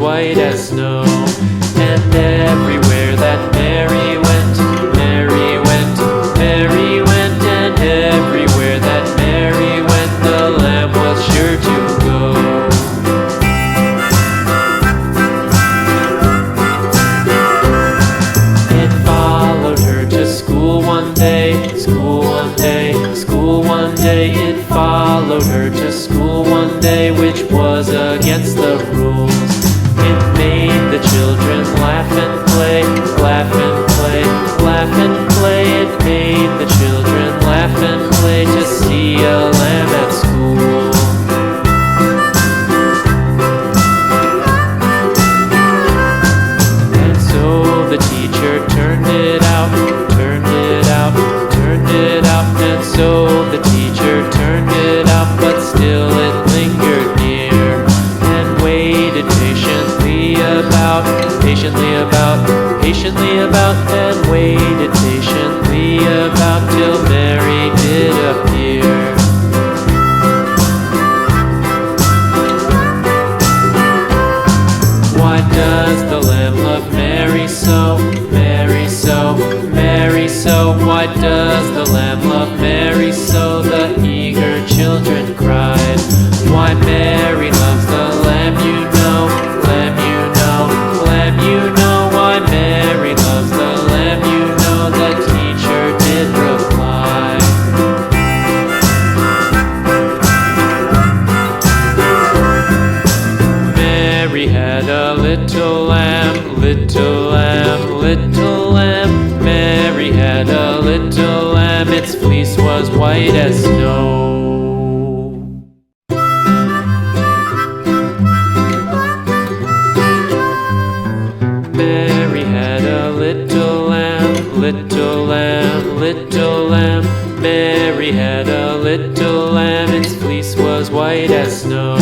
white as snow. And everywhere that Mary went, Mary went, Mary went, and everywhere that Mary went, the lamb was sure to go. It followed her to school one day, school one day, school one day. It followed her to school one day, which was against the rules. It made the children laugh and play, laugh and play, laugh and play. It made the children laugh and play to see a lamb at school. And so the teacher turned it out, turned it out, turned it out. And so the teacher turned it out, but still it lingered near and waited patiently about, patiently about, patiently about, and waited patiently about till Mary did appear. Why does the lamb love Mary so, Mary so, Mary so? Why does the lamb love Mary so? The eager children cried. Why Mary loves the lamb, you know, lamb, you know, lamb, you know. Why Mary loves the lamb, you know, the teacher did reply. Mary had a little lamb, little lamb, little lamb. Mary had a little lamb, its fleece was white as snow. Mary had a little lamb, little lamb, little lamb. Mary had a little lamb, its fleece was white as snow.